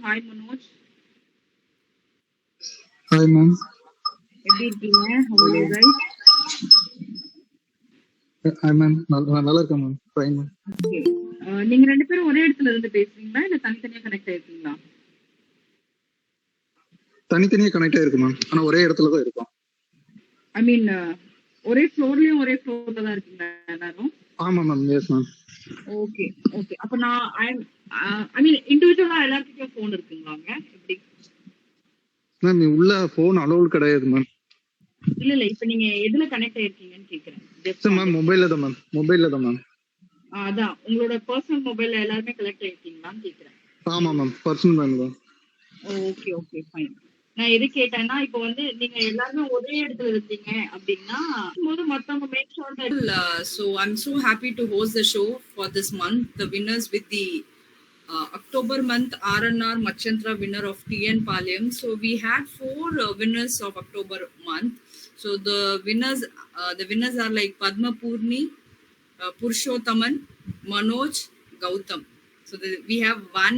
Hi Manoj. Hi ma'am. எப்படி இருக்கீங்க? How are you guys? Hi ma'am. நல்லா இருக்கேன் ma'am. Fine ma'am. Okay. நீங்க ரெண்டு பேரும் ஒரே இடத்துல இருந்து பேசுறீங்களா இல்ல தனித்தனியா கனெக்ட் ஆயிருக்கீங்களா? தனித்தனியா கனெக்ட் ஆயிருக்கு மேம். ஆனா ஒரே இடத்துல தான் இருக்கோம். ஐ மீன் ஒரே ஃப்ளோர்லயும் ஒரே ஃப்ளோர்ல தான் இருக்கீங்களா எல்லாரும்? ஆமா ma'am. S ma'am. Okay okay. அப்ப நான் ஐ மீன் இண்டிவிஜுவலா எல்லாத்துக்கும் ஃபோன் இருக்குங்களாங்க? எப்படி? மேம் உள்ள ஃபோன் அலோவ் கிடையாது மேம். இல்ல இப்ப நீங்க எதுல கனெக்ட் ஆயிருக்கீங்கன்னு கேக்குறேன். சரி மேம் மொபைல்ல தான் மேம். மொபைல்ல தான் மேம். அதான் உங்களோட பர்சனல் மொபைல்ல எல்லாருமே கனெக்ட் ஆயிருக்கீங்களான்னு கேக்குறேன். ஆமா மேம். பர்சனல் மேம் தான். Okay okay fine. நான் எது கேட்டேன்னா இப்போ வந்து நீங்க எல்லாருமே ஒரே இடத்துல இருக்கீங்க அப்படின்னா போது மத்தவங்க make sure that so I'm so happy to host the show for this month, the winners with the October month RNR Machantra winner of TN Palyam. So we had 4 winners of October month. So the winners are like Padma Purni, Purushothaman, Manoj, Gautam. So we have 1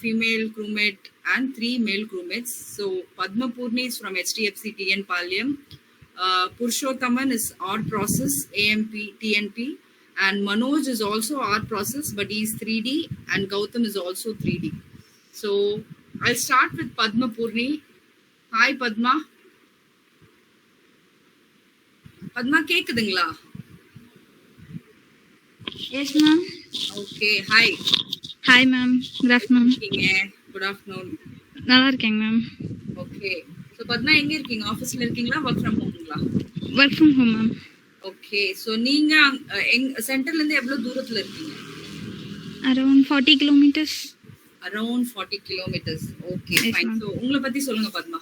female crewmate and 3 male crewmates. So Padma Purni is from HDFC TN Palyam. Purushothaman is odd process AMP TNP, and Manoj is also odd process but he is 3D, and Gautam is also 3D. So I'll start with Padma Purni. Hi Padma. Padma கேக்குதுங்களா? Yes ma'am. Okay, hi. Hi ma'am. Good afternoon. Good afternoon. நல்லா இருக்கேங்க ma'am. Okay. So Padma எங்க இருக்கீங்க? ஆபீஸ்ல இருக்கீங்களா? Work from ஹோம்ங்களா? Work from home ma'am. Okay. So நீங்க சென்டர்ல இருந்து எவ்வளவு தூரத்துல இருக்கீங்க? Around 40 kilometers. Around 40 kilometers. Okay, yes, fine. So உங்களை பத்தி சொல்லுங்க Padma.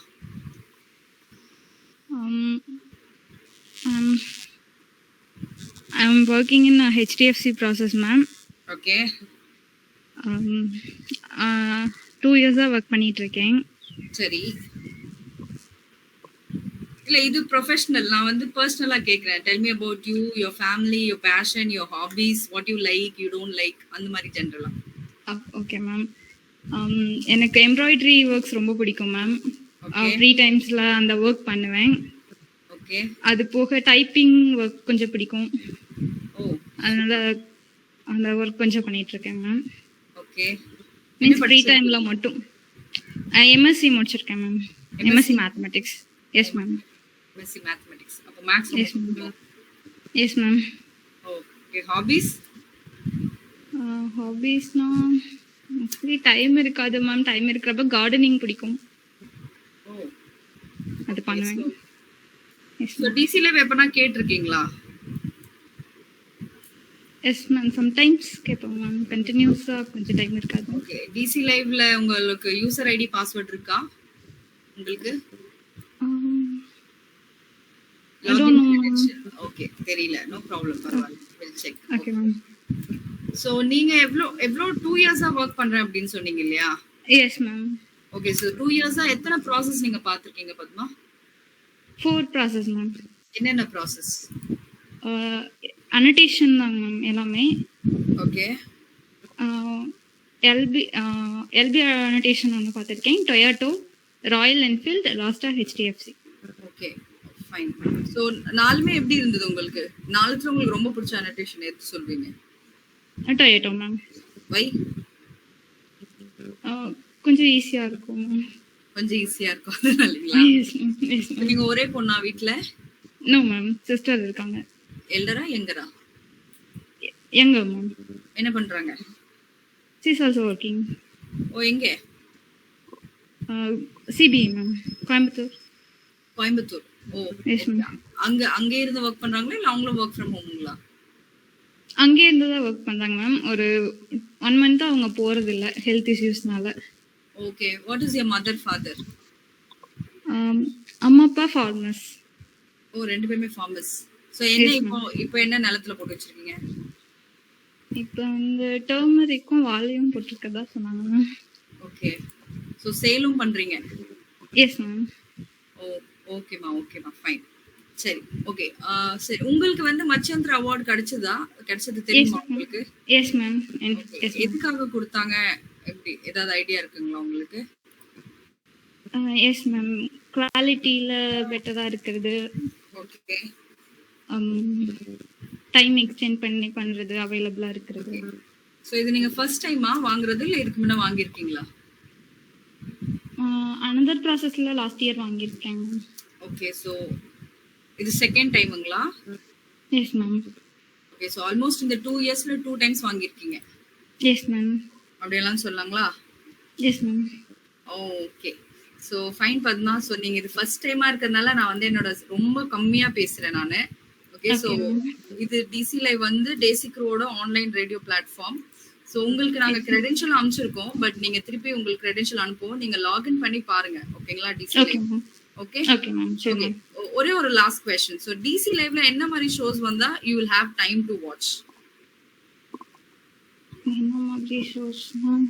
I'm working in a HDFC process ma'am. Okay. 2 years work பண்ணிட்டு இருக்கேன். சரி. இல்ல இது ப்ரொஃபஷனல். நான் வந்து பர்சனலா கேக்குறேன். Tell me about you, your family, your passion, your hobbies, what you like, you don't like, அந்த மாதிரி ஜெனரலா. Okay ma'am. எனக்கு எம்ப்ராய்டரி ஒர்க்ஸ் ரொம்ப பிடிக்கும் மேம். ஃப்ரீ டைம்ஸ்ல அந்த ஒர்க் பண்ணுவேன். ஓகே. அது போக டைப்பிங் ஒர்க் கொஞ்சம் பிடிக்கும். ஓ. அதனால அந்த ஒர்க் கொஞ்சம் பண்ணிட்டு இருக்கேன் மேம். ஓகே. மீன்ஸ் ஃப்ரீ டைம்ல மட்டும். எம்எஸ்சி முடிச்சிருக்கேன் ma'am. MSc mathematics. Yes ma'am. MSc mathematics. அப்ப maths. Yes ma'am. Okay. Hobbies? ஹாபிஸ்னா மோஸ்ட்லி டைம் இருக்காது மேம். டைம் இருக்கிறப்ப கார்டனிங் பிடிக்கும். ஓ. அது பண்ணுவேன். சோ டிசி லைவ் எப்பனா கேட்டிருக்கீங்களா? Yes ma'am. சம்டைம்ஸ் கேட்போம் மேம். கண்டினியூஸா கொஞ்சம் டைம் இருக்காது. ஓகே. டிசி லைவ்ல உங்களுக்கு யூசர் ஐடி பாஸ்வேர்ட் இருக்கா உங்களுக்கு? I don't know. ஓகே. தெரியல. No problem. பரவாயில்லை. Will check. Okay ma'am. So நீங்க எவ்ளோ 2 இயர்ஸா வர்க் பண்றேன் அப்படின்னு சொன்னீங்க இல்லையா? S ma'am. ஓகே. சோ 2 இயர்ஸா எத்தனை ப்ராசஸ் நீங்க பாத்துர்க்கீங்க பத்மா? 4 process ma'am. என்னென்ன ப்ராசஸ்? அனோடேஷன் தான் மேம் எல்லாமே. ஓகே. எல்பி அனோடேஷன் ஒன்று பார்த்துருக்கேன். டொயோட்டோ, ராயல் என்ஃபீல்ட், லாஸ்டா HDFC. Okay fine. ஸோ நாலுமே எப்படி இருந்தது உங்களுக்கு? நாலுத்துல உங்களுக்கு ரொம்ப பிடிச்ச அனோடேஷன் எது சொல்வீங்க? Toyota ma'am. வை? கொஞ்சம் ஈஸியா இருக்கும் மேம். கொஞ்சம் ஈஸியா இருக்கும் அதனாலங்களா? நீங்க ஒரே பொண்ணா வீட்ல? No ma'am. சிஸ்டர் இருக்காங்க. எல்டரா யங்கரா? Younger ma'am. என்ன பண்றாங்க? she is also working. Oh எங்க? CBE ma'am. Coimbatore. Coimbatore. Oh yes ma'am. அங்கே இருந்து ஒர்க் பண்றாங்களா இல்ல அவங்களும் ஒர்க் ஃப்ரம் ஹோம்ங்களா? அங்கே இருந்து தான் ஒர்க் பண்றாங்க மேம். ஒரு 1 மந்த் அவங்க போறது இல்ல ஹெல்த் இஷ்யூஸ்னால. Okay. What is your mother father? அம்மா அப்பா ஃபார்மர்ஸ். ஓ ரெண்டு பேருமே ஃபார்மர்ஸ். சோ என்ன இப்போ என்ன நிலத்துல போட்டு வச்சிருக்கீங்க? இப்போ அந்த டர்மரிக்கும் வாழையும் போட்டுருக்கதா சொன்னாங்க மேம். ஓகே. சோ சேலும் பண்றீங்க? Yes ma'am. ஓ ஓகேமா ஓகேமா ஃபைன். சரி ஓகே. சரி உங்களுக்கு வந்து மச்சந்திர அவார்ட் கிடைச்சது தெரியுமா உங்களுக்கு? Yes ma'am. எதுக்காக கொடுத்தாங்க? எப்படி ஏதாவது ஐடியா இருக்குங்களா உங்களுக்கு? Yes ma'am. குவாலிட்டியில பெட்டரா இருக்கிறது, ஓகே. டைம் எக்ஸ்டெண்ட் பண்ணி பண்றது அவைலபிளா இருக்கிறது. ஸோ இது நீங்க ஃபர்ஸ்ட் டைமா வாங்குறது இல்லை இதுக்கு முன்ன வாங்கியிருக்கீங்களா? அனதர் ப்ராசஸ்ல லாஸ்ட் இயர் வாங்கியிருக்கேன். ஓகே. ஸோ இது செகண்ட் டைமுங்களா? Yes ma'am. Okay. So almost இந்த 2 இயர்ஸ்ல 2 டைம்ஸ் வாங்கியிருக்கீங்க. Yes ma'am. அப்படியெல்லாம் சொல்லலாங்களா? Yes ma'am. Okay. So fine Padma. So நீங்க இது ஃபர்ஸ்ட் டைமா இருக்கிறதுனால நான் வந்து என்னோட ரொம்ப கம்மியா பேசுறேன் நான். ஓகே. ஸோ இது டிசி லைவ் வந்து டேசிக்ரோட ஆன்லைன் ரேடியோ பிளாட்ஃபார்ம். ஸோ உங்களுக்கு நாங்க கிரெடென்ஷியல் அனுப்பிச்சிருக்கோம். பட் நீங்க திருப்பி உங்களுக்கு கிரெடென்ஷியல் அனுப்புவோம். நீங்க லாகின் பண்ணி பாருங்க. ஓகேங்களா? DC live. Okay. Okay ma'am. சரி. ஒரே ஒரு லாஸ்ட் क्वेश्चन. ஸோ டிசி லைவ்ல என்ன மாதிரி ஷோஸ் வந்தா you will have time to watch? என்ன மாதிரி ஷோஸ் மேம்?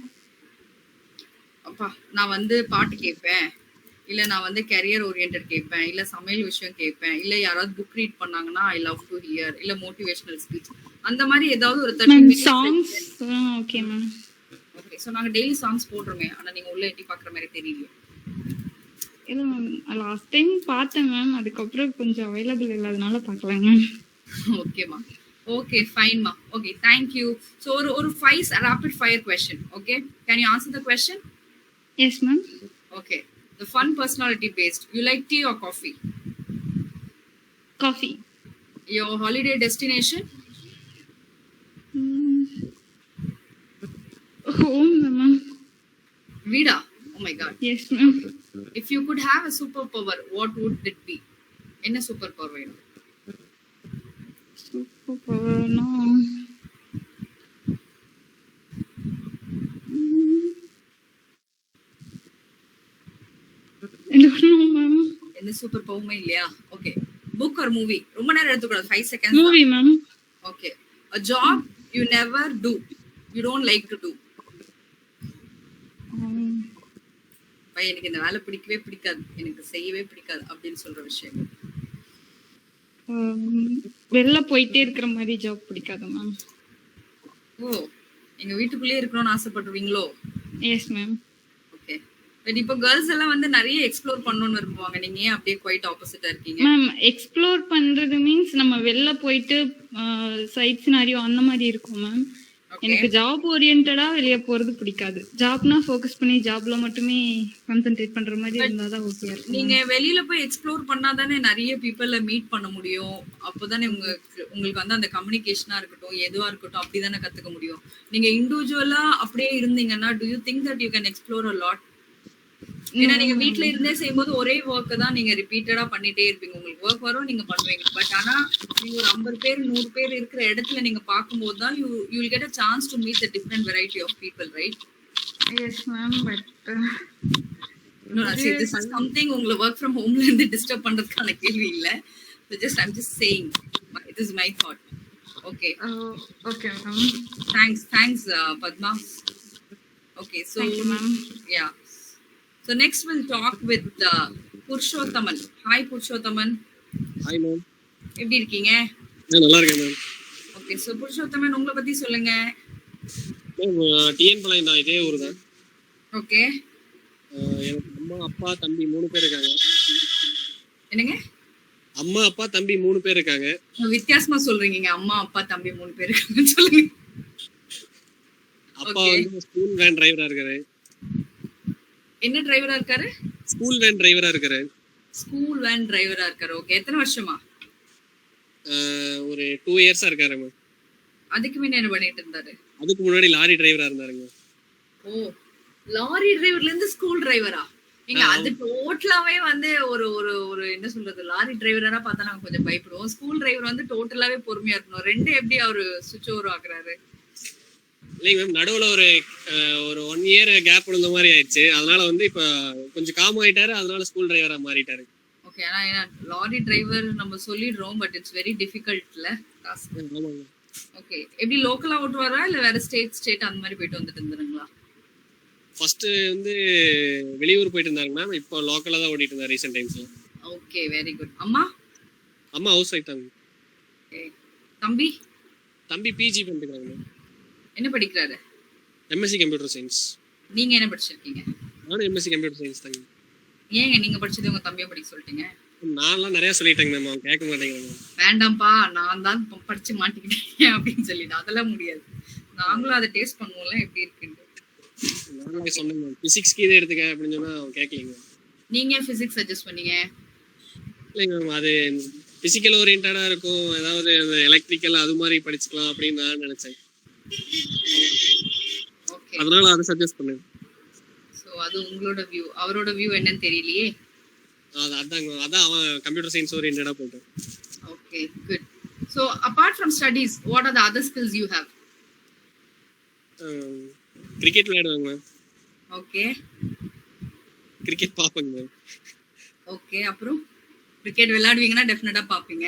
அப்பா நான் வந்து பாட்டு கேட்பேன், இல்ல நான் வந்து கரியர் ஓரியன்டட் கேட்பேன், இல்ல சமையல் விஷயம் கேட்பேன், இல்ல யாராவது புக் ரீட் பண்ணாங்கன்னா ஐ லவ் டு ஹியர், இல்ல மோட்டிவேஷனல் ஸ்பீச், அந்த மாதிரி ஏதாவது ஒரு 30 minutes songs. Okay ma'am. Okay. So நாங்க டெய்லி சாங்ஸ் போடுறோமே, ஆனா நீங்க உள்ள எட்டி பாக்குற மாதிரி தெரியல. இல்ல மேம், லாஸ்ட் டைம் பார்த்தேன் மேம். அதுக்கப்புறம் கொஞ்சம் அவைலபிள் இல்லாதனால பார்க்கல மேம். ஓகேமா. ஓகே ஃபைன்மா. Okay thank you. சோ ஒரு 5 rapid fire question. Okay, can you answer the question? Yes ma'am. Okay. The fun personality based. You like tea or coffee? Coffee. Your holiday destination? Home ma'am. Vida. Oh my god. Yes ma'am. If you could have a superpower, what would it be? என்ன superpower வேணும்? Super பவர்னா ma'am. எந்த super பவருமே இல்லையா? Okay. Book or movie? ரொம்ப நேரம் எடுத்துக்கூடாது, 5 seconds. Movie ma'am. Okay. A job you never do, you don't like to do. எனக்கு இந்த வேலை பிடிக்கவே பிடிக்காது, எனக்கு செய்யவே பிடிக்காது அப்படின்னு சொல்ற விஷயம். வெளில போயிட்டே இருக்கிற மாதிரி ஜாப் பிடிக்காது மேம். ஓ, எங்க வீட்டுக்குள்ளே இருக்கணும்னு ஆசைப்படுவீங்களோ? Yes ma'am. ஓகே. பட் இப்போ கேர்ள்ஸ் எல்லாம் வந்து நிறைய எக்ஸ்ப்ளோர் பண்ணணும்னு விரும்புவாங்க. நீங்க ஏன் அப்படியே குவைட் ஆப்போசிட்டா இருக்கீங்க? மேம், எக்ஸ்ப்ளோர் பண்றது மீன்ஸ் நம்ம வெளில போயிட்டு சைட் சினாரியோ அந்த மாதிரி இருக்கும் மேம். எனக்கு ஜாப் ஓரியன்டா வெளிய போறது பிடிக்காது. ஜாப்னா ஃபோக்கஸ் பண்ணி ஜாப்ல மட்டுமே கான்சென்ட்ரேட் பண்ற மாதிரி இருந்தாதான் ஓகே இருக்கும். நீங்க வெளியில போய் எக்ஸ்ப்ளோர் பண்ணாதானே நிறைய பீப்பிள மீட் பண்ண முடியும். அப்போதானே உங்களுக்கு வந்து அந்த கம்யூனிகேஷனா இருக்கட்டும், எதுவா இருக்கட்டும், அப்படிதானே கத்துக்க முடியும். நீங்க இண்டிவிஜுவலா அப்படியே இருந்தீங்கன்னா do you think that you can explore a lot? ஏன்னா நீங்க வீட்ல இருந்தே செய்யும்போது ஒரே ஒர்க் தான் நீங்க ரிப்பீட்டடா பண்ணிட்டே இருப்பீங்க. உங்களுக்கு ஒர்க் வரும், நீங்க பண்ணுவீங்க. பட் ஆனா நீங்க ஒரு 50 பேர் 100 பேர் இருக்கிற இடத்துல நீங்க பாக்கும்போது தான் you will get a chance to meet the different variety of people, right? Yes ma'am, but no, see, this is something உங்களை work from home ல இருந்து டிஸ்டர்ப் பண்றதுக்கான கேள்வி இல்ல. So I'm just saying, this is my thought. Okay. Okay ma'am. Thanks Padma. Okay, so thank you ma'am. Yeah. So next we'll talk with Purushothaman. Hi Purushothaman. Hi ma'am. எப்படி இருக்கீங்க? நல்லா இருக்கேன் ma'am. Okay. So Purushothaman உங்களை பத்தி சொல்லுங்க. Ma'am TN பாளையம் தான், இதே ஊர் தான். ஓகே. எனக்கு அம்மா அப்பா தம்பி 3 பேர் இருக்காங்க. என்னங்க? அம்மா அப்பா தம்பி 3 பேர் இருக்காங்க. வித்தியாசமா சொல்றீங்க. அம்மா அப்பா தம்பி 3 பேர் இருக்காங்க சொல்லுங்க. அப்பா வந்து ஸ்கூல் வேன் டிரைவரா இருக்காரு. என்ன டிரைவரா இருக்காரு? ஸ்கூல் வேன் டிரைவரா இருக்காரு. ஸ்கூல் வேன் டிரைவரா இருக்காரு. ஓகே. எத்தனை வருஷமா? ஒரு 2 இயர்ஸா இருக்காரு மேம். அதுக்கு முன்ன என்ன பண்ணிட்டு இருந்தாரு? அதுக்கு முன்னாடி லாரி டிரைவரா இருந்தாருங்க. ஓ, லாரி டிரைவர்ல இருந்து ஸ்கூல் டிரைவரா? நீங்க அது டோட்டலாவே வந்து ஒரு ஒரு ஒரு என்ன சொல்றது, லாரி டிரைவரா பார்த்தா நாங்க கொஞ்சம் பயப்படுவோம். ஸ்கூல் டிரைவர் வந்து டோட்டலாவே பொறுமையா இருக்கணும். ரெண்டு எப்படி அவரு சுவிட்ச் ஓவர் ஆகுறாரு? இல்லைங்க மேம், நடுவுல ஒரு 1 இயர் கேப் விழுந்த மாதிரி ஆயிடுச்சு. அதனால வந்து இப்ப கொஞ்சம் காம் ஆயிட்டாரு. அதனால ஸ்கூல் டிரைவரா மாறிட்டாரு. ஓகே. ஆனா லாரி டிரைவர் நம்ம சொல்லிடுறோம், பட் இட்ஸ் வெரி டிஃபிகல்ட்ல டாஸ்க். ஓகே. எப்படி லோக்கலா ஓட்டுவாரா இல்ல வேற ஸ்டேட் அந்த மாதிரி போயிட்டு வந்துட்டு இருந்தாருங்களா? ஃபர்ஸ்ட் வந்து வெளியூர் போயிட்டு இருந்தாங்க மேம். இப்போ லோக்கலா தான் ஓடிட்டு இருந்தாரு ரீசன்ட் டைம்ஸ்ல. Okay, very good. அம்மா ஹவுஸ் ஒய்ஃப் தாங்க. தம்பி பிஜி பண்ணிட்டு இருக்காங்க மேம். என்ன படிக்கிறாரு? MSc computer science. நீங்க என்ன படிச்சிருக்கீங்க? நானும் எம்எஸ்சி கம்ப்யூட்டர் சயின்ஸ் தாங்க. ஏங்க நீங்க படிச்சது உங்க தம்பியை படிக்க சொல்லிட்டீங்க? நான்லாம் நிறைய சொல்லிட்டேங்க மேம், அவங்க கேட்க மாட்டேங்கிறாங்க. வேண்டாம்ப்பா நான் தான் படிச்சு மாட்டிக்கிட்டேன் அப்படின்னு சொல்லிட்டு அதெல்லாம் முடியாது. நாங்களும் அதை டேஸ்ட் பண்ணுவோம்ல எப்படி இருக்குன்னு. நானே சொன்னேன் மேம், பிசிக்ஸ்க்கு இதை எடுத்துக்க அப்படின்னு சொன்னா அவங்க கேட்கலீங்க. நீங்க பிசிக்ஸ் சஜஸ்ட் பண்ணீங்க? இல்லைங்க மேம், அது பிசிக்கல் ஓரியன்டா இருக்கும், ஏதாவது எலக்ட்ரிக்கல் அது மாதிரி படிச்சுக்கலாம் அப்படின்னு நான் நினைச்சேன். ஓகே, அதனால அதை சஜஸ்ட் பண்ணேன். சோ அது உங்களோட வியூ. அவரோட வியூ என்னன்னு தெரியலையே. அதான் அவன் கம்ப்யூட்டர் சயின்ஸ் ஓரியன்டா போயிட்டான். Okay, good. So apart from studies what are the other skills you have? Cricket விளையாடுவாங்க மேம். ஓகே கிரிக்கெட் பார்ப்பேங்க மேம். ஓகே, அப்புறம் கிரிக்கெட் விளையாடுவீங்கன்னா டெஃபினட்டா பாப்பீங்க.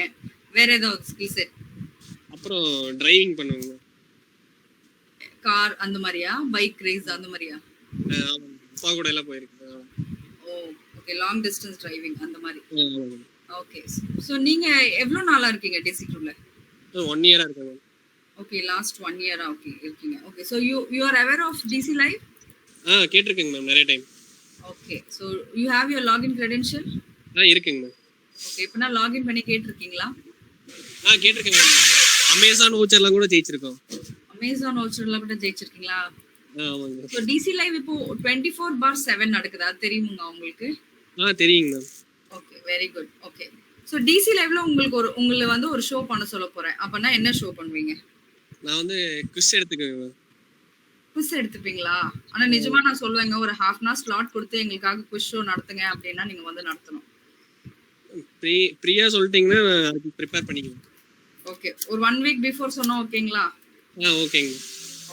வேற ஏதாவது ஸ்கில் செட்? அப்புறம் டிரைவிங் பண்ணுவாங்க மேம். கார் அந்த மாதிரியா? பைக் ரேஸ் அந்த மாதிரியா? அப்பா கூட எல்லாம் போயிருக்கேன். ஓ ஓகே, லாங் டிஸ்டன்ஸ் டிரைவிங் அந்த மாதிரி. ஆமாங்க. ஓகே, சோ நீங்க எவ்வளவு நாளா இருக்கீங்க டிசி க்ரூல? 1 இயரா இருக்கேன் மேம். ஓகே, லாஸ்ட் 1 இயரா ஓகே இருக்கீங்க. Okay, so you are aware of DC live? கேட்டிருக்கேங்க மேம் நிறைய time. Okay, so you have your login credential? இருக்குங்க மேம். ஓகே, இப்போ நான் லாகின் பண்ணி கேட்டிருக்கீங்களா? கேட்டிருக்கேங்க மேம். அமேசான் வவுச்சர்லாம் கூட ஜெயிச்சிருக்கோம். அமேசான் வவுச்சர்ல கூட ஜெயிச்சிருக்கீங்களா? ஆமாங்க. சோ டிசி லைவ் இப்போ 24/7 நடக்குது, அது தெரியுமா உங்களுக்கு? தெரியுங்க ma'am. Okay, very good. Okay, so DC லைவ்ல உங்களுக்கு வந்து ஒரு ஷோ பண்ண சொல்ல போறேன். அப்பனா என்ன ஷோ பண்ணுவீங்க? நான் வந்து குவிஸ் எடுத்துக்குவேங்க மேம். குவிஸ் எடுத்துப்பீங்களா? ஆனா நிஜமா நான் சொல்லுவேங்க, ஒரு half an hour ஸ்லாட் கொடுத்து எங்களுக்காக குவிஸ் ஷோ நடத்துங்க அப்படின்னா நீங்க வந்து நடத்தணும். ஃப்ரீயா சொல்லிட்டீங்கன்னா அதுக்கு ப்ரிப்பேர் பண்ணிக்குவேன். ஓகே, ஒரு 1 வீக் பிஃபோர் சொன்னா ஓகேங்களா? ஓகேங்க.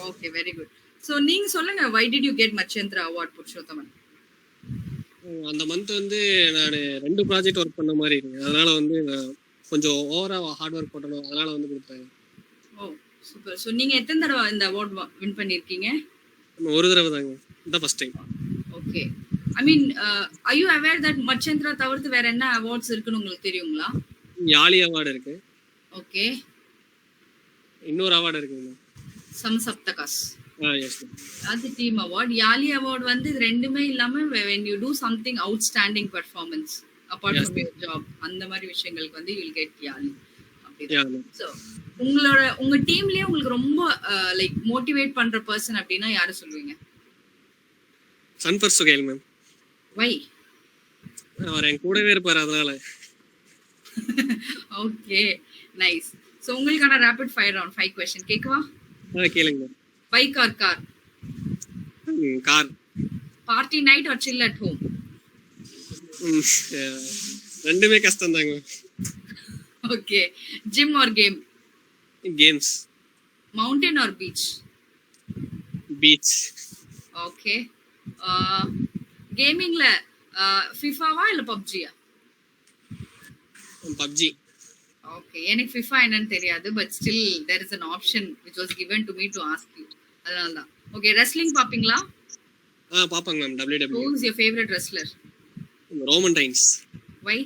Okay, very good. சோ நீங்க சொல்லுங்க, why did you get Machendra award Purushothaman? அந்த மந்த் வந்து நான் 2 ப்ராஜெக்ட் ஒர்க் பண்ண மாதிரி இருக்கு, அதனால வந்து நான் கொஞ்சம் ஓவரா ஹார்ட் ஒர்க் பண்ணணும், அதனால வந்து கொடுத்தாங்க. ஓ சூப்பர். சோ நீங்க எத்தனை தடவை இந்த அவார்ட் வின் பண்ணிருக்கீங்க? ஒரு தடவை தாங்க, இதான் first time. Okay, I mean are you aware that Machendra தவிர்த்து வேற என்ன அவார்ட்ஸ் இருக்குன்னு உங்களுக்கு தெரியுங்களா? யாலி அவார்டு இருக்கு. ஓகே, இன்னொரு அவார்டு இருக்குங்க. சம்சப்தகாஸ். Yes ma'am. அது டீம் அவார்ட். யாலி அவார்ட் வந்து இது ரெண்டுமே இல்லாம when you do something outstanding performance apart from your job, அந்த மாதிரி விஷயங்களுக்கு வந்து you'll get யாலி. அப்படிதான். சோ உங்க டீம்லயே உங்களுக்கு ரொம்ப லைக் மோட்டிவேட் பண்ற பர்சன் அப்படின்னா யாரை சொல்லுவீங்க? சன்ஃபர் சுகைல் மேம். வை? அவர் என் கூடவே இருப்பாரு, அதனால. Okay, nice. சோ உங்களுக்கான ரேபிட் ஃபயர் ரவுண்ட் 5 क्वेश्चन கேக்குவா? கேளுங்க. Bike or car? Car. Party night or chill at home? ரெண்டுமே கஷ்டம் தாங்க. Okay, gym or game? Games. Mountain or beach? Beach. Okay, கேமிங்ல ஃபிஃபாவா இல்ல பப்ஜியா? பப்ஜி. ஓகே, எனக்கு ஃபிஃபா என்னன்னு தெரியாது, but still there is an option which was given to me to ask you, அதனால தான். ஓகே, ரெஸ்லிங் பாப்பீங்களா? பாப்பாங்க ma'am. WWE. Who is your favorite wrestler? Roman rhymes. Why?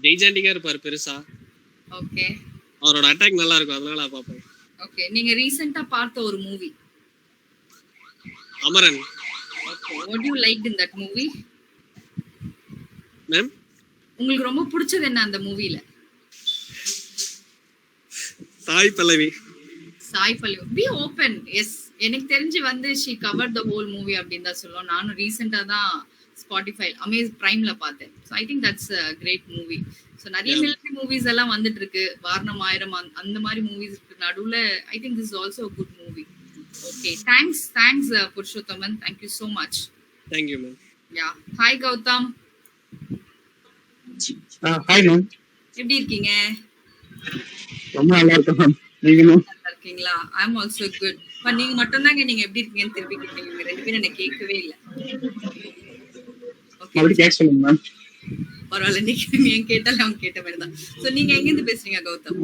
ஜெய்ஜாண்டிகா இருப்பாரு பெருசா. ஓகே, அவரோட அட்டாக் நல்லா இருக்கும், அதனால பாப்பேன். ஓகே, நீங்க ரீசன்ட்டா பார்த்த ஒரு movie? Amaran. Okay, what do you liked in that movie? Ma'am, உங்களுக்கு ரொம்ப பிடிச்சது என்ன அந்த மூவில? Sai Pallavi. Sai Pallavi. Be open. Yes, எனக்கு தெரிஞ்சு வந்து she covered the whole movie அப்படின்னு தான் சொல்லுவோம். நானும் ரீசெண்டா தான் ஸ்பாட்டிஃபை பிரைம்ல பார்த்தேன். So I think that's a great movie. So நிறைய மிலிட்டரி மூவிஸ் எல்லாம் வந்துட்டு இருக்கு, வாரணம் ஆயிரம் அந்த மாதிரி மூவிஸ் இருக்கு நடுவுல. I think this is also a good movie. Okay, thanks Purushothaman. Thank you so much. Thank you ma'am. Yeah, hi Gautham. Hi ma'am. எப்படி இருக்கீங்க? ரொம்ப நல்லா இருக்கேன் மேம். நீங்க நல்லா இருக்கீங்களா? I am also good. But நீங்க மட்டும் தாங்க நீங்க எப்படி இருக்கீங்கன்னு திருப்பி கேட்டீங்க. ரெண்டு பேரும் என்ன கேட்கவே இல்ல. ஓகே, மறுபடியும் கேட்க சொல்லுங்க மேம். பரவாயில்ல, நீங்க ஏன் கேட்டாலும் அவங்க கேட்ட மாதிரி தான். சோ நீங்க எங்க இருந்து பேசுறீங்க கௌதம்?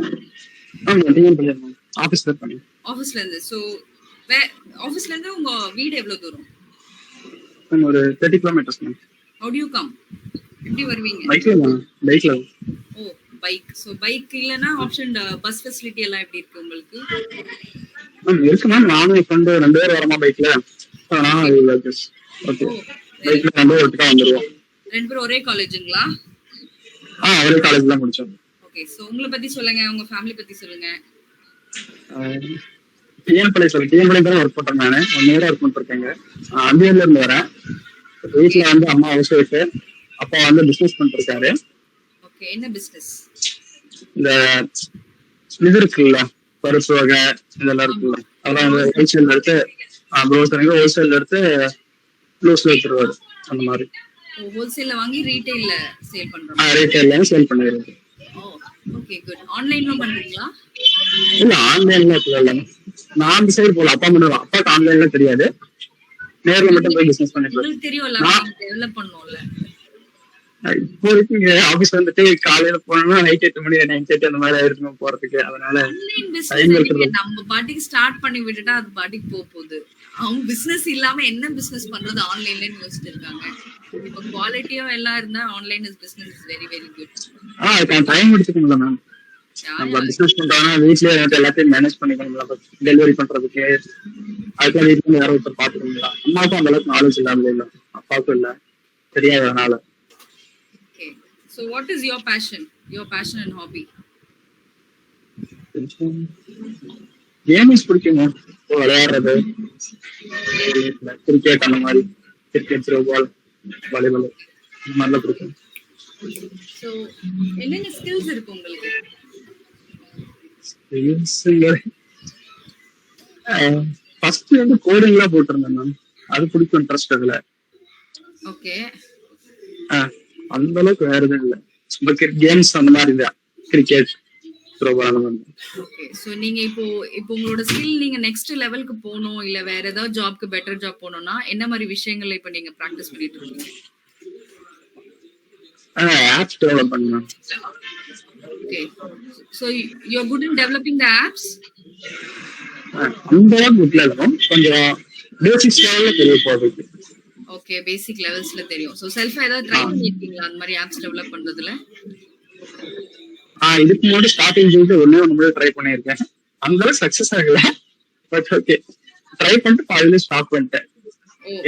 மேம் ஆபீஸ்ல பண்ணி. ஆபீஸ்ல இருந்து. சோ ஆபீஸ்ல இருந்து உங்க வீடு எவ்வளவு தூரம்? மேம் ஒரு 30 kilometers ma'am. How do you come? எப்படி வருவீங்க? பைக்ல மேம். பைக்ல. ஓ, பைக். சோ பைக் இல்லனா ஆப்ஷன் பஸ் ஃபெசிலிட்டி எல்லாம் எப்படி இருக்கு உங்களுக்கு? மேம் இருக்கு மேம். நானும் என் ஃப்ரெண்டு 2 பேர் வரமா பைக்ல. ஓகே, பைக்ல 2 பேர் ஒட்டுக்கா வந்துருவோம். 2 பேரும் ஒரே காலேஜுங்களா? ஒரே காலேஜ் தான் முடிச்சோம். ஓகே, சோ உங்களை பத்தி சொல்லுங்க, உங்க ஃபேமிலி பத்தி சொல்லுங்க. டிஎன்பிள்ளை தான் ஒர்க் பண்றேன். நானு 1 இயரா ஒர்க் பண்ணிருக்கேங்க. அந்தியூர்ல இருந்து வரேன். வீட்டுல வந்து அம்மா ஹவுஸ் ஒய்ஃப், அப்பா வந்து பிசினஸ் பண்ணிருக்காரு. ஓகே, என்ன பிசினஸ்? இந்த இது இருக்குல்ல, பருப்பு வகை இதெல்லாம் இருக்குல்ல, அதெல்லாம் வந்து ஹோல்சேல் எடுத்து ஹோல்சேல் எடுத்து க்ளோஸ்ல வச்சிருவாரு. அந்த மாதிரி ஹோல்சேல்ல வாங்கி ரீட்டைல்ல சேல் பண்றோம். ரீட்டைல்ல சேல் பண்ணிடுறது. Okay, good. ஆன்லைன்ல பண்றீங்களா? இல்ல, ஆன்லைன்ல இல்ல. நான் அந்த சைடு போல, அப்பா பண்ணுவான். அப்பாக்கு ஆன்லைன்ல தெரியாது, நேர்ல மட்டும் போய் பிசினஸ் பண்ணிட்டு உங்களுக்கு தெரியும்ல, டெவலப் பண்ணனும்ல. இப்போ இருக்கு ஆபீஸ் வந்துட்டு காலையில போனோம்னா நைட் 8 மணி 9:30 அந்த மாதிரி ஆயிருக்கும் போறதுக்கு. அதனால ஆன்லைன் பிசினஸ் நம்ம பாட்டிக்கு ஸ்டார்ட் பண்ணி விட்டுட்டா அது பாட்டிக்கு போகுது. அவங்க பிசினஸ் இல்லாம என்ன பிசினஸ் பண்றது ஆன்லைன்லன்னு யோசிச்சுட்டு இருக்காங்க. இப்போ குவாலிட்டியா எல்லாம் இருந்தா online business is very very good. அதுக்கு டைம் எடுத்துக்கணும்ல மேம். நம்ம பிசினஸ் பண்றோம்னா வீட்லயே எல்லாத்தையும் மேனேஜ் பண்ணிக்கணும்ல. டெலிவரி பண்றதுக்கு அதுக்கெல்லாம் வீட்டுல யாரும் ஒருத்தர் பாத்துக்கணுங்களா. அம்மாவுக்கும் அந்த அளவுக்கு நாலேஜ் இல்லாம இல்ல, அப்பாவுக்கும் இல்ல, தெரியாதனால. So what is your passion and hobby? Games பிடிக்குமா, விளையாடுறது, கிரிக்கெட், அந்த மாதிரி கிரிக்கெட், த்ரோபால், வாலிபால் இந்த மாதிரிலாம் பிடிக்கும். So என்னென்ன ஸ்கில்ஸ் இருக்கு உங்களுக்கு? ஃபர்ஸ்ட் வந்து கோடிங்லாம் போட்டிருந்தேன் மேம். அது பிடிக்கும், இன்ட்ரெஸ்ட் அதுல. ஓகே, அந்த அளவுக்கு வேற எதுவும் இல்ல. சும்மா கேம்ஸ் அந்த மாதிரி தான், கிரிக்கெட், த்ரோபால் அந்த மாதிரி. ஓகே, சோ நீங்க இப்போ உங்களோட ஸ்கில் நீங்க நெக்ஸ்ட் லெவலுக்கு போகணும் இல்ல வேற ஏதாவது ஜாப்க்கு பெட்டர் ஜாப் போகணும்னா என்ன மாதிரி விஷயங்களை இப்ப நீங்க பிராக்டிஸ் பண்ணிட்டு இருக்கீங்க? ஆப்ஸ் டெவலப் பண்ணணும். Okay, so you are good in developing the apps? அந்த அளவுக்கு இல்ல, கொஞ்சம் பேசிக்ஸ் லெவல்ல தெரிய போகுது. ஓகே, பேசிக் லெவல்ஸ்ல தெரியும். சோ செல்ஃபா ஏதாவது ட்ரை பண்ணிருக்கீங்களா அந்த மாதிரி ஆப்ஸ் டெவலப் பண்றதுல? இதுக்கு முன்னாடி ஸ்டார்டிங் ஜூல ஒண்ணு ட்ரை பண்ணிருக்கேன். அந்த அளவுக்கு சக்சஸ் ஆகல. பட் ஓகே, ட்ரை பண்ணிட்டு பாதியில ஸ்டாப் பண்ணிட்டேன்.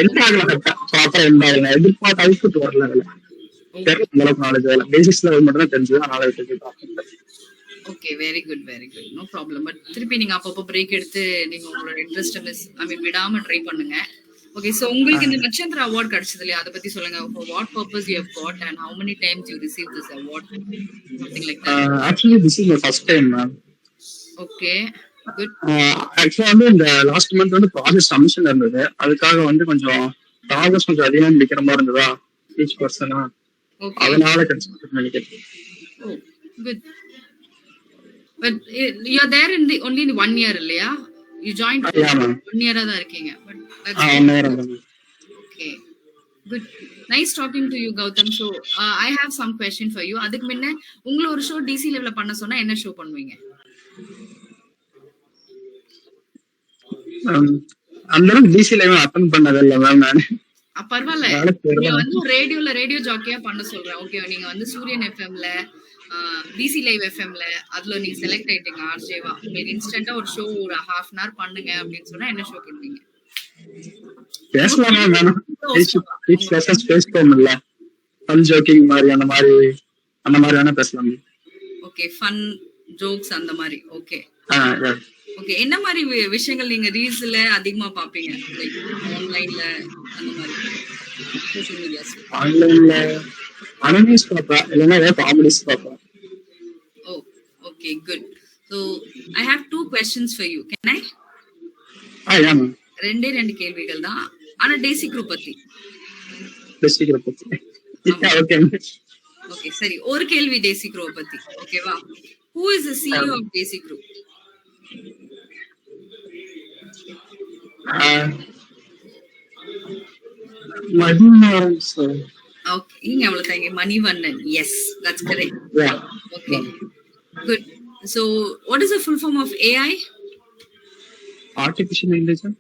என்ன ஆகல ப்ராப்பரா என்ன ஆகல, எதிர்பார்த்த அவுட்புட் வரல. அதுல தெரியல, அந்த அளவுக்கு நாலேஜ் வரல. பேசிக்ஸ் லெவல் மட்டும் தான் தெரிஞ்சது, அதனால விட்டுட்டு. Okay, very good no problem. But திருப்பி நீங்க அப்பப்போ பிரேக் எடுத்து நீங்க உங்களோட இன்ட்ரெஸ்ட் விடாம ட்ரை பண்ணுங்க. ஓகே, சோ உங்களுக்கு இந்த நட்சத்திர அவார்ட் கிடைச்சது இல்லையா, அதை பத்தி சொல்லுங்க. For what purpose you have got and how many times you received this award, something like that. Actually this is my first time ma'am. Okay, good. Actually வந்து இந்த லாஸ்ட் மந்த் வந்து ப்ராஜெக்ட் சப்மிஷன் இருந்தது. அதுக்காக வந்து கொஞ்சம் targets கொஞ்சம் அதிகமா முடிக்கிற மாதிரி இருந்ததா ஈச் பர்சனா. அதனால கிடைச்சது நினைக்கிறேன். Oh, good. But you are there in the only 1 year இல்லையா? You joined 1 year தான் இருக்கீங்க. But that's 1 year. Okay, good. Nice talking to you, Gautam. So I have some question for you. அதுக்கு முன்ன உங்களை ஒரு ஷோ டிசி லெவல்ல பண்ண சொன்னா என்ன ஷோ பண்ணுவீங்க? அந்த டிசி லெவல் அட்டெண்ட் பண்ணது இல்ல மேம் நான். பரவாயில்ல, நீங்க வந்து ரேடியோ ஜாக்கியா பண்ண சொல்றேன். ஓகே, நீங்க வந்து சூரியன் எஃப்எம்ல டிசி லைவ் எஃப்எம்ல அதுல நீங்க செலக்ட் ஆயிட்டீங்க ஆர்ஜேவா. உங்களுக்கு இன்ஸ்டன்ட்டா ஒரு ஷோ ஒரு half an hour பண்ணுங்க அப்படின்னு சொன்னா என்ன ஷோ பண்ணுவீங்க? பேசலாமா மேம்? ஈச் பர்சன் ஸ்பேஸ் இல்ல, ஃபன் ஜோக்கிங் மாதிரி அந்த மாதிரி வேணா பேசலாம். ஓகே, ஃபன் ஜோக்ஸ் அந்த மாதிரி. ஓகே ஓகே, என்ன மாதிரி விஷயங்கள் நீங்க ரீல்ஸ்ல அதிகமா பாப்பீங்க? லைக் ஆன்லைன்ல அந்த மாதிரி சோஷியல் மீடியாஸ்ல? ஆன்லைன்ல அனிமேஸ் பாப்பேன், இல்லனா ஏதாவது காமெடிஸ் பாப்பேன். Oh, okay, good. So I have 2 questions for you. Can I? Yeah ma'am. ரெண்டு கேள்விகள் தான், ஆனா டேசி குரூப் பத்தி. ஓகே ஓகே, சரி. ஒரு கேள்வி டேசி குரூப் பத்தி, ஓகேவா? Who is the CEO of Desi Group? Manivannan sir. Okay, நீங்க அவ்வளவு தாங்க. Manivannan. Yes, that's correct. Yeah. Okay, good. So what is the full form of AI? Artificial intelligence.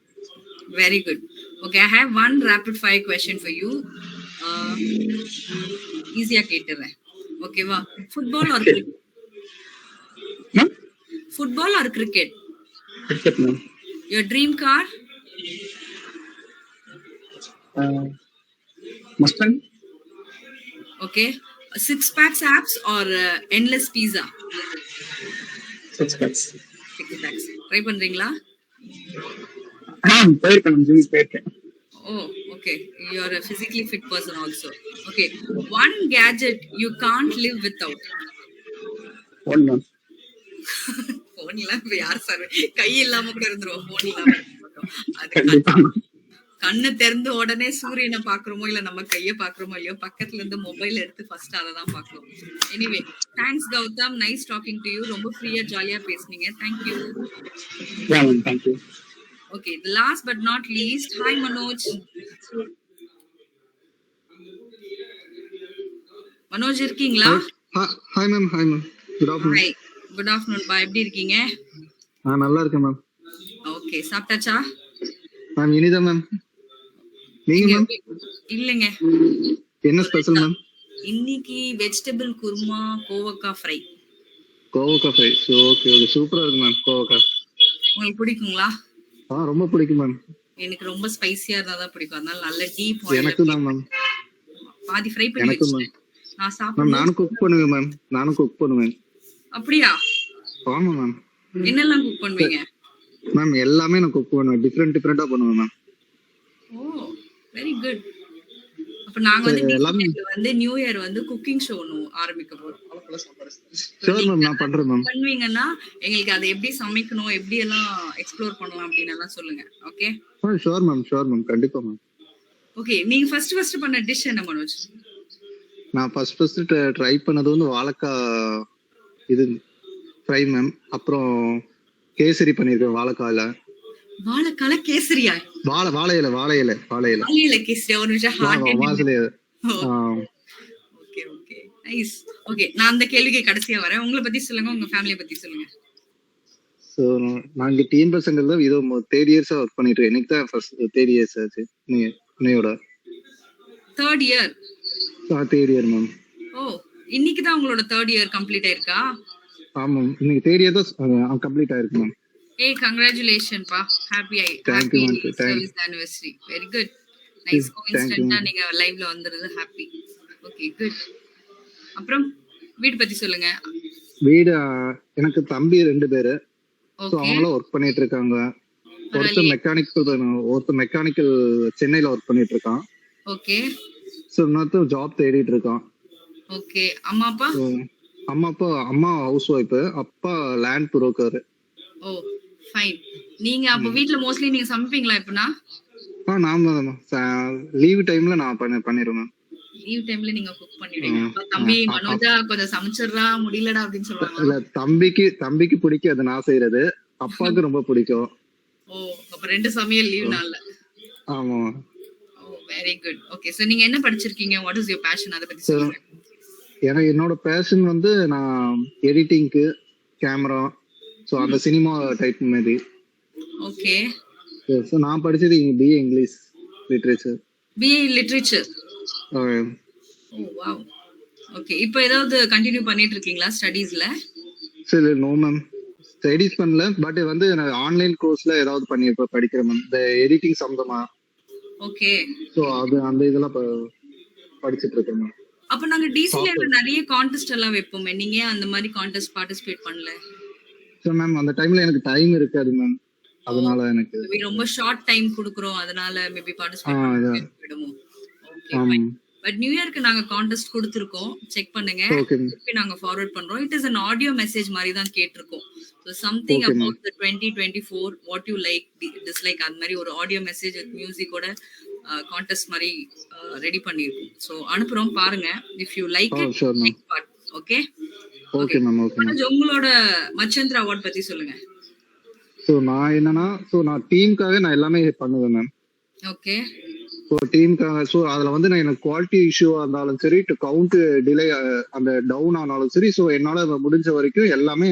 Very good. Okay, I have one rapid fire question for you. Easy கேட்டுறேன். ஓகேவா? Football or cricket? Ma'am football or cricket? Cricket ma'am. Your dream car? Mustang. Okay. 6 packs apps or endless pizza? 6 packs. 6 packs. Try பண்றீங்களா? போயிருக்கேன், gym போயிருக்கேன். Oh, okay. You're a physically fit person also. Okay. One gadget you can't live without. ஒண்ணு Phone இல்லாம யார் sir கை இல்லாம கூட இருந்துருவோம். phone இல்லாம அது கண்டிப்பா. கண்ணை திறந்து உடனே சூரியனை பாக்குறோமோ இல்ல நம்ம கைய பாக்குறோமோ இல்லையோ பக்கத்துல இருந்து மொபைல் எடுத்து ஃபர்ஸ்ட் அதை தான் பாக்குறோம். Anyway thanks Gautham, nice talking to you. ரொம்ப ஃப்ரீயா ஜாலியா பேசுனீங்க. Thank you. Yeah, man, thank you. Okay, the last but not least, hi Manoj. Manoj இருக்கீங்களா? Hi ma'am. Hi ma'am. Good afternoon. Hi. Good afternoon பா. எப்படி இருக்கீங்க? நல்லா இருக்கேன் மேம். ஓகே, சாப்பிட்டாச்சா? மேம் இனிதான் மேம். நீங்க மேம்? இல்லங்க. என்ன ஸ்பெஷல் மேம்? இன்னைக்கு வெஜிடபிள் குருமா கோவக்காய் ஃப்ரை. கோவக்காய் ஃப்ரை. ஓகே ஓகே, சூப்பரா இருக்கு மேம் கோவக்காய். உங்களுக்கு பிடிக்குங்களா? ரொம்ப பிடிக்கும் மேம். எனக்கு ரொம்ப ஸ்பைசியா இருந்தா தான் பிடிக்கும். அதனால நல்ல டீப் எனக்கு தான் மேம். பாதி ஃப்ரை பண்ணி எனக்கு வச்சிட்டேன். நான் மேம் சாப்பிடுவேன். நானும் குக் பண்ணுவேன் மேம். நானும் குக் பண்ணுவேன். அப்படியா? ஆமா மேம். என்னெல்லாம் குக் பண்ணுவீங்க? மேம் எல்லாமே நான் குக் பண்ணுவேன். டிஃப்ரெண்டா பண்ணுவேன் மேம். ஓ, வெரி குட். அப்ப நாங்க வந்து நியூ இயர் வந்து குக்கிங் ஷோ ஒன்னு ஆரம்பிக்க போறோம். ஷூர் மேம், நான் பண்றேன் மேம். பண்ணுவீங்கன்னா எங்களுக்கு அதை எப்படி சமைக்கணும், எப்படி எல்லாம் எக்ஸ்ப்ளோர் பண்ணலாம் அப்படின்னு எல்லாம் சொல்லுங்க. ஓகே? ஷூர் மேம், கண்டிப்பா மேம். ஓகே, நீங்க ஃபர்ஸ்ட் பண்ண டிஷ் என்ன மனோஜ்? நான் ஃபர்ஸ்ட் ட்ரை பண்ணது வந்து வாழைக்காய் இது ஃப்ரை மேம். அப்புறம் கேசரி பண்ணிருக்கேன் வாழைக்காயில. வாழைக்கால கேசரியா? வாழை இலை கேசரி. ஒரு நிமிஷம் ஹார்ட். Okay okay, nice. ஓகே, நான் அந்த கேள்விக்கு கடைசியா வரேன். உங்களை பத்தி சொல்லுங்க, உங்க ஃபேமிலியை பத்தி சொல்லுங்க. சோ நாங்க டீம் பசங்க தான் இதோ 3 இயர்ஸா ஒர்க் பண்ணிட்டு இருக்கேன். எனக்கு தான் ஃபர்ஸ்ட் 3 இயர்ஸ் ஆச்சு. நீயோட 3rd year? 3rd year ma'am. Oh, இன்னைக்கு தான் உங்களோட 3rd இயர் கம்ப்ளீட் ஆயிருக்கா? ஆமா, இன்னைக்கு 3rd இயர் தான் கம்ப்ளீட் ஆயிருக்கு மேம். ஏய், கங்க்ராச்சுலேஷன் பா. Happy service anniversary. Very good. Nice கோஇன்சிடென்ட்டா நீங்க லைவ்ல வந்திருது. ஹாப்பி. Okay, good. அப்புறம் வீடு பத்தி சொல்லுங்க. வீடு எனக்கு தம்பி 2 பேரு. சோ அவங்கள ஒர்க் பண்ணிட்டு இருக்காங்க. ஒருத்தர் மெக்கானிக்கல் சென்னையில ஒர்க் பண்ணிட்டு இருக்கான். ஓகே. சோ இன்னொருத்தர் ஜாப் தேடிட்டு இருக்கான். ஓகே. அம்மா ஹவுஸ் ஒய்ஃப், அப்பா லேண்ட் புரோக்கர். ஓ, ஃபைன். நீங்க அப்ப வீட்ல மோஸ்ட்லி நீங்க சமைப்பீங்களா இப்பனா? நாம லீவ் டைம்ல நான் பண்ணிடுவேன். லீவ் டைம்ல நீங்க குக் பண்ணிடுவீங்க. அப்ப தம்பி மனோஜா கொஞ்சம் சமைச்சிடுறா, முடியலடா அப்படின்னு சொல்லுவாங்க. இல்ல, தம்பிக்கு பிடிக்காது நான் செய்யறது. அப்பாவுக்கு ரொம்ப பிடிக்கும். ஓ, அப்ப 2 சமையல் லீவ் நாள்ல. ஆமா. Oh, very good. Okay, so நீங்க என்ன படிச்சிருக்கீங்க? What is your passion? அத பத்தி சொல்லுங்க. என்னோட பேஷன் வந்து நான் எடிட்டிங்க்கு, கேமரா, சோ அந்த சினிமா டைப் மாதிரி. ஓகே. சோ நான் படிச்சது BA English literature. BA literature. Oh, wow. Okay, இப்போ ஏதாவது கண்டினியூ பண்ணிட்டு இருக்கீங்களா ஸ்டடீஸ்ல? சரி, நோ மேம், ஸ்டடீஸ் பண்ணல. பட் வந்து நான் ஆன்லைன் கோர்ஸ்ல ஏதாவது படிக்கிறேன் மேம், இந்த எடிட்டிங் சம்பந்தமா. ஓகே. சோ அது அந்த இதெல்லாம் படிச்சிட்டு இருக்கேன் மேம். அப்ப நாங்க டிசில நிறைய கான்டெஸ்ட் எல்லாம் வைப்போமே, நீங்க அந்த மாதிரி கான்டெஸ்ட் பார்ட்டிசிபேட் பண்ணல? சோ மேம் அந்த டைம்ல எனக்கு டைம் இருக்காது மேம். அதனால எனக்கு ரொம்ப ஷார்ட் டைம் கொடுக்குறோம். அதனால மேபி பார்ட்டிசிபேட் பண்ணிடுவோம். Okay, fine. பட் நியூ இயர்க்கு நாங்க கான்டெஸ்ட் கொடுத்திருக்கோம், செக் பண்ணுங்க. திருப்பி நாங்க ஃபார்வர்ட் பண்றோம். It is an audio message மாதிரி தான் கேட்டிருக்கோம். So something about the 2024 what you like, dislike, அந்த மாதிரி ஒரு ஆடியோ மெசேஜ் வித் மியூசிக்கோட கான்டெஸ்ட் மாதிரி ரெடி பண்ணிருக்கோம். சோ அனுப்புறோம், பாருங்க. If you like it, take part. Okay okay ma'am. Okay, உங்களோட மச்சந்திரா அவார்ட் பத்தி சொல்லுங்க. சோ நான் என்னன்னா, சோ நான் டீமுக்காக நான் எல்லாமே பண்ணுவேன் மேம். ஓகே. ஸோ டீமுக்காக, ஸோ அதில் வந்து நான் எனக்கு குவாலிட்டி இஷ்யூவாக இருந்தாலும் சரி, கவுண்ட் டிலே அந்த டவுன் ஆனாலும் சரி, ஸோ என்னால் முடிஞ்ச வரைக்கும் எல்லாமே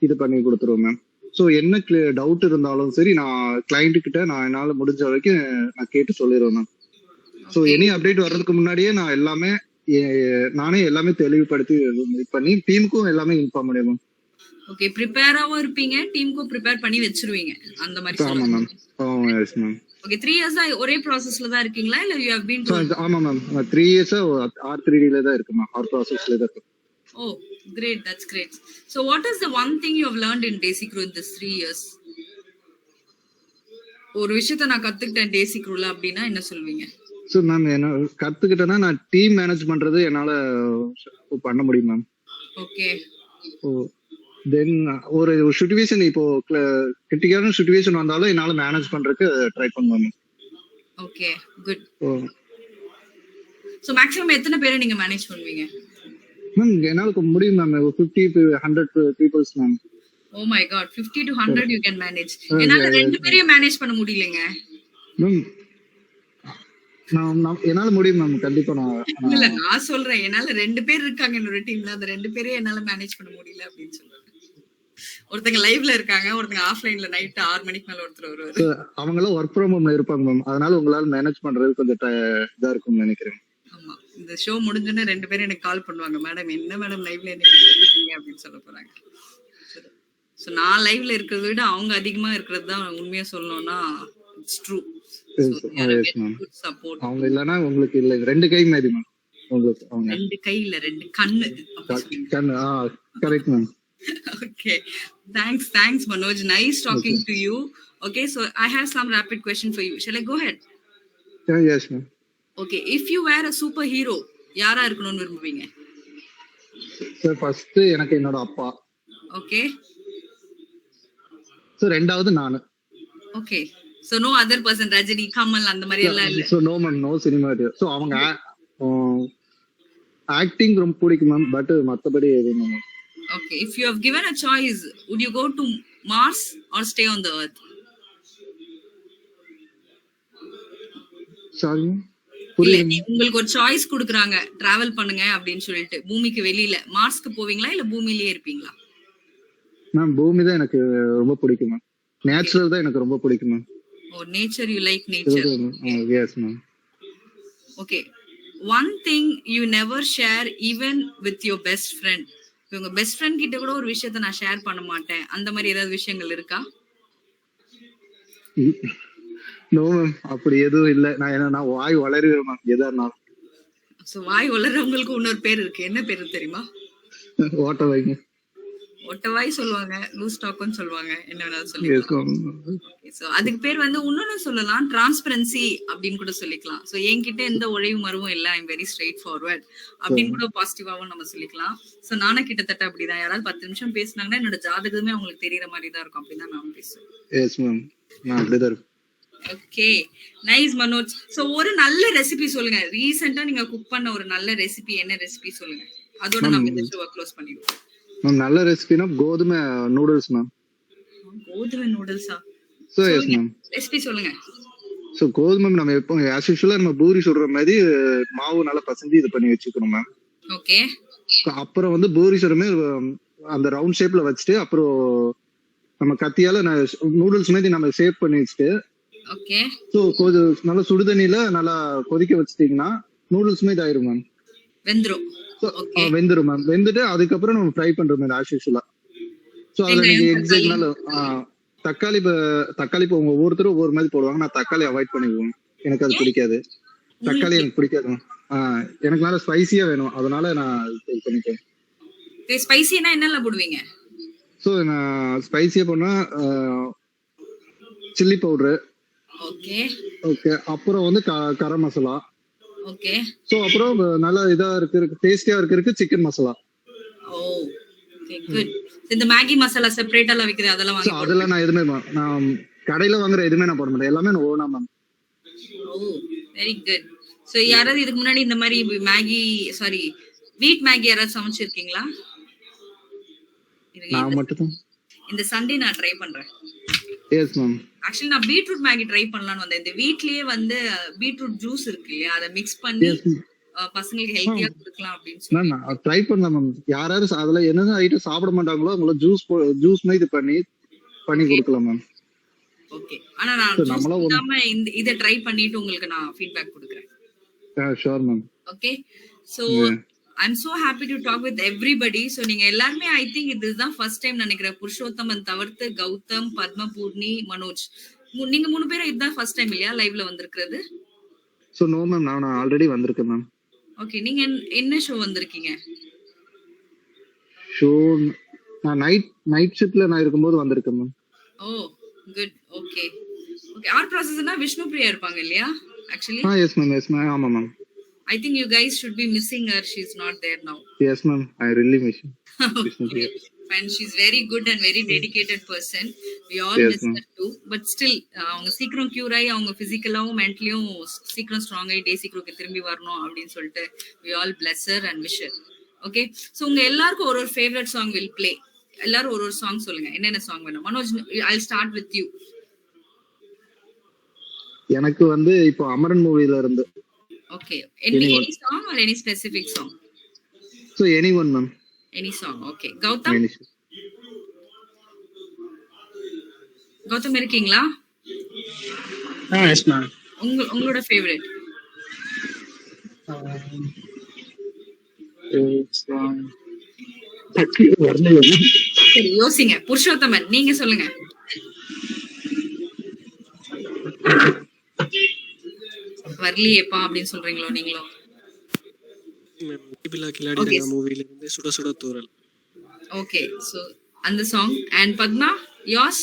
இது பண்ணி கொடுத்துருவேன் மேம். ஸோ என்ன டவுட் இருந்தாலும் சரி, நான் கிளைண்ட் கிட்ட நான் என்னால் முடிஞ்ச வரைக்கும் நான் கேட்டு சொல்லிடுவேன் மேம். ஸோ எனி அப்டேட் வர்றதுக்கு முன்னாடியே நான் எல்லாமே நானே எல்லாமே தெளிவுபடுத்தி இது பண்ணி டீமுக்கும் எல்லாமே இன்ஃபார்ம் பண்ணிடுவேன். ஓகே, ப்ரிப்பேராவும் இருப்பீங்க, டீமுக்கும் ப்ரிப்பேர் பண்ணி வச்சிருவீங்க அந்த மாதிரி ஆமா சொல்லுங்க. மேம். S ma'am. ஓகே, 3 இயர்ஸா ஒரே ப்ராசஸ்ல தான் இருக்கீங்களா இல்ல யூ ஹேவ் பீன் ஸோ ஆமா மேம். 3 இயர்ஸா R3Dல தான் இருக்கு மேம். ஆர் ப்ராசஸ்ல தான் இருக்கு. Oh, great. That's great. So, what is the one thing you have learned in DaySecure in this 3 years? ஒரு விஷயத்த நான் கத்துக்கிட்டேன் DaySecureல அப்படின்னா என்ன சொல்வீங்க? ஸோ மேம் என்ன கத்துக்கிட்டேன்னா நான் டீம் மேனேஜ் பண்றது என்னால பண்ண முடியும் மேம். ஓகே. தென் ஒரு சுச்சுவேஷன் இப்போ கிரிட்டிக்கலான சுச்சுவேஷன் வந்தாலும் என்னால மேனேஜ் பண்றதுக்கு ட்ரை பண்ணுவேன் ma'am. Okay, good. So maximum எத்தனை பேரை நீங்க மேனேஜ் பண்ணுவீங்க? மேம் என்னால முடியும் ma'am. 50 to 100 peoples ma'am. Oh my god, 50 to 100 you can manage. என்னால ரெண்டு பேரையும் மேனேஜ் பண்ண முடியலங்க. மேம் நான் என்னால முடியும் மேம். கண்டிப்பா இல்ல நான் சொல்றேன், என்னால ரெண்டு பேர் இருக்காங்க என்னோட டீம்ல, அந்த ரெண்டு பேரையும் என்னால மேனேஜ் பண்ண முடியல அப்படின்னு சொல்றேன். ஒருத்தங்க லைவ்ல இருக்காங்க, ஒருத்தங்க ஆஃப்லைன்ல நைட் 6 மணிக்கு மேல ஒருத்தர் வருவாரு. அவங்க எல்லாம் ஒர்க் ஃப்ரம் ஹோம்ல இருப்பாங்க மேம். அதனால உங்களால மேனேஜ் பண்றது கொஞ்சம் இதா இருக்கும்னு நினைக்கிறேன். ஆமா, இந்த ஷோ முடிஞ்சோடனே ரெண்டு பேரும் எனக்கு கால் பண்ணுவாங்க, மேடம் என்ன மேடம் லைவ்ல என்ன சொல்லிருக்கீங்க அப்படின்னு சொல்ல போறாங்க. சோ நான் லைவ்ல இருக்கிறத விட அவங்க அதிகமா இருக்கிறது தான் உண்மையா சொல்லணும்னா இட்ஸ் ட்ரூ. சப்போர்ட் அவங்க இல்லனா உங்களுக்கு இல்ல. ரெண்டு கை மாதிரி மேம் உங்களுக்கு. அவங்க ரெண்டு கை இல்ல ரெண்டு கண்ணு. கண்ணு. Correct ma'am. Okay, thanks Manoj, nice talking to you. Okay, so I have some rapid question for you. Shall I go ahead? Yes ma'am. Okay, if you were a superhero, யாரா இருக்கணும்னு விரும்புவீங்க? Sir first எனக்கு என்னோட அப்பா. Okay. So ரெண்டாவது நானு. Okay, so no other person, Rajini, Kamal அந்த மாதிரி எல்லாம் இல்ல. So no man, no cinema. So அவங்க ஆக்டிங் ரொம்ப பிடிக்கும் மேம். பட் மத்தபடி எதுவும் ma'am. Okay, if you have given a choice, would you go to Mars or stay on the Earth? Sorry. உங்களுக்கு ஒரு சாய்ஸ் கொடுக்குறாங்க, டிராவல் பண்ணுங்க அப்படின்னு சொல்லிட்டு, பூமிக்கு வெளியில மார்ஸ்க்கு போவீங்களா இல்ல பூமியிலேயே இருப்பீங்களா? மேம் பூமி தான் எனக்கு ரொம்ப பிடிக்கும் மேம். நேச்சுரல் தான் எனக்கு ரொம்ப பிடிக்கும் ma'am. Oh, nature, you like nature. Yes ma'am. Okay, one thing you never share even with your best friend. உங்க பெஸ்ட் ஃப்ரெண்ட் கிட்ட கூட ஒரு விஷயத்த நான் ஷேர் பண்ண மாட்டேன், அந்த மாதிரி ஏதாவது விஷயங்கள் இருக்கா? நோ மேம், அப்படி எதுவும் இல்ல. நான் வாய் வளருவேன் மேம் எதா இருந்தாலும். சோ வாய் வளர்றவங்களுக்கு இன்னொரு பேர் இருக்கு, என்ன பேரு தெரியுமா? ஓட்ட வைங்க. ஒட்டவாய் சொல்லுவாங்க, லூஸ் டாக்னு சொல்லுவாங்க, என்ன வேணாலும் சொல்லிக்கலாம். சோ அதுக்கு பேர் வந்து இன்னொன்னு சொல்லலாம், டிரான்ஸ்பரன்சி அப்படின்னு கூட சொல்லிக்கலாம். சோ என்கிட்ட எந்த உழைவு மருவும் இல்ல, ஐம் வெரி ஸ்ட்ரெயிட் ஃபார்வர்ட் அப்படின்னு கூட பாசிட்டிவாவும் நம்ம சொல்லிக்கலாம். சோ நானும் கிட்டத்தட்ட அப்படிதான். யாராவது 10 நிமிஷம் பேசினாங்கன்னா என்னோட ஜாதகமே அவங்களுக்கு தெரியற மாதிரி தான் இருக்கும், அப்படிதான் நான் பேசுவேன். எஸ் மேம், நான் அப்படிதான் இருப்பேன். Okay, nice Manoj. சோ ஒரு நல்ல ரெசிபி சொல்லுங்க, ரீசெண்டா நீங்க குக் பண்ண ஒரு நல்ல ரெசிபி, என்ன ரெசிபி சொல்லுங்க, அதோட நம்ம இந்த ஷோவை க்ளோஸ் பண்ணிடுவோம். மேம் நல்ல ரெசிபினா கோதுமை நூடுல்ஸ் மேம். கோதுமை நூடுல்ஸா? சோ எஸ் மேம், ரெசிபி சொல்லுங்க. சோ கோதுமை நம்ம எப்போ ஆஸ் யூசுவலா நம்ம பூரி சுடுற மாதிரி மாவு நல்லா பசஞ்சு இது பண்ணி வச்சுக்கணும் மேம். ஓகே. அப்புறம் வந்து பூரி சுடுற மாதிரி அந்த ரவுண்ட் ஷேப்ல வச்சுட்டு, அப்புறம் நம்ம கத்தியால நூடுல்ஸ் மாதிரி நம்ம ஷேப் பண்ணி வச்சுட்டு, ஓகே, சோ நல்லா சுடுதண்ணில நல்லா கொதிக்க வச்சிட்டீங்கன்னா நூடுல்ஸ் மாதிரி ஆயிரும் மேம். வெந்துரும். வெந்துரும் மேம். வெந்துட்டு அதுக்கப்புறம் நம்ம ஃப்ரை பண்றோம் மேம் ஆஸ் யூசுவலா. சோ அதுல நீங்க எக்ஸாக்ட்னால தக்காளி உங்க ஒவ்வொருத்தரும் ஒவ்வொரு மாதிரி போடுவாங்க. நான் தக்காளி அவாய்ட் பண்ணிக்குவேன், எனக்கு அது பிடிக்காது. தக்காளி எனக்கு பிடிக்காது. எனக்கு நல்லா ஸ்பைசியா வேணும், அதனால நான் இது பண்ணிக்குவேன். ஸ்பைசினா என்னெல்லாம் போடுவீங்க? சோ நான் ஸ்பைசியா பண்ணா சில்லி பவுடர். ஓகே. ஓகே, அப்புறம் வந்து கரம் மசாலா. ஓகே. சோ அப்புறம் நல்லா இதா இருக்கு, டேஸ்டியா இருக்கு சிக்கன் மசாலா. ஓ, ஓகே, குட். இந்த மேகி மசாலா செப்பரேட்டா விக்குது, அதெல்லாம் வாங்கி அதெல்லாம் நான் எதுமே நான் கடையில வாங்குற எதுமே நான் போட மாட்டேன், எல்லாமே நான் ஓனா மேம். ஓ, வெரி குட். சோ யாராவது இதுக்கு முன்னாடி இந்த மாதிரி மேகி வீட் மேகி யாராவது சமைச்சிருக்கீங்களா? நான் மட்டும் இந்த சண்டே நான் ட்ரை பண்றேன். Yes ma'am. ஆக்சுவலி நான் பீட்ரூட் மேகி ட்ரை பண்ணலாம்னு வந்தேன். இந்த வீட்லயே வந்து பீட்ரூட் ஜூஸ் இருக்கு இல்லையா, அதை மிக்ஸ் பண்ணி பசங்களுக்கு ஹெல்த்தியா கொடுக்கலாம் அப்படின்னு சொல்லி நான் ட்ரை பண்ணலாம் மேம். யாராவது அதுல என்னென்ன ஐட்டம் சாப்பிட மாட்டாங்களோ அவங்கள ஜூஸ் மாதிரி பண்ணி கொடுக்கலாம் மேம். ஓகே, ஆனா நான் இத ட்ரை பண்ணிட்டு உங்களுக்கு நான் ஃபீட்பேக் கொடுக்கிறேன். Sure ma'am. Okay, so I'm so happy to talk with everybody. So நீங்க எல்லாருமே I think this is the first time நினைக்கிறேன். புருஷோத்தமன் தவிர்த்து கௌதம், பத்மபூர்ணி, மனோஜ் நீங்க 3 பேரும் இதுதான் ஃபர்ஸ்ட் டைம் இல்லையா லைவ்ல வந்திருக்கிறது? ஸோ நோ மேம், நான் ஆல்ரெடி வந்திருக்கேன் மேம். ஓகே, நீங்க என்ன ஷோ வந்திருக்கீங்க? ஷோ நான் நைட் ஷிஃப்ட்ல நான் இருக்கும்போது வந்திருக்கேன் ma'am. Oh good. Okay okay. Or ப்ராசஸ்னா விஷ்ணு பிரியா இருப்பாங்க இல்லையா ஆக்சுவலி? Yes ma'am. ஆமா ma'am. I think you guys should be missing her. She's not there now. Yes ma'am, I really miss you. Okay. And she's very good and very dedicated person. We all miss her too. But still, அவங்க சீக்கிரம் cure ஆகி அவங்க பிசிக்கலாவும் மென்டலியும் சீக்கிரம் strong ஆகி daisy க்ரூக்கு திரும்பி வரணும் அப்படின்னு சொல்லிட்டு we all bless her and wish her. Okay. So உங்க எல்லாருக்கும் ஒரு ஃபேவரட் சாங் will play. எல்லாரும் ஒரு சாங் சொல்லுங்க. என்னென்ன சாங் வேணும்? Manoj, I'll start with you. எனக்கு வந்து இப்போ அமரன் மூவில இருந்து. Okay. Any song or any specific song? So anyone ma'am. Any song. Okay. Gautam? Gautam இருக்கீங்களா? Yes ma'am. உங்களோட ஃபேவரட்? சரி யோசிங்க. புருஷோத்தமன் நீங்க சொல்லுங்க. வரலையேப்பா அப்படின்னு சொல்றீங்களோ நீங்களோ? மூவில இருந்து சுட சுட தூறல். ஓகே, சோ அந்த song. And Padma, yours?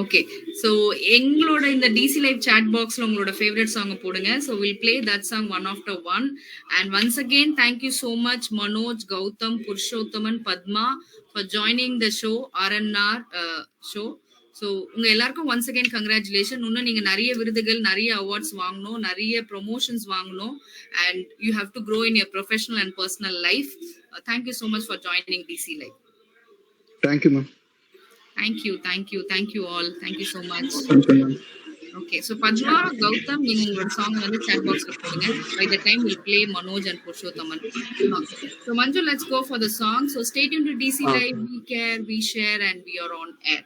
Okay, so எங்களோட இந்த DC லைவ் chat பாக்ஸ்ல உங்களோட ஃபேவரட் சாங் போடுங்க. So we'll play that song one after one. And once again, thank you so much Manoj, Gautam, Purushothaman, Padma for joining the show, RNR show. So உங்க எல்லாருக்கும் once again congratulation. இன்னும் நீங்க நிறைய விருதுகள், நிறைய awards வாங்கணும், நிறைய ப்ரொமோஷன்ஸ் வாங்கணும். And you have to grow in your professional and personal life. Thank you so much for joining DC live. Thank you ma'am. Thank you all. Thank you so much. Okay, so Padma, Gautham, நீங்க உங்களோட சாங் வந்து chat boxல போடுங்க. By the time we'll play Manoj and Purushothaman. So Manju, let's go for the song. So stay tuned to DC Live. We care, we share, and we are on air.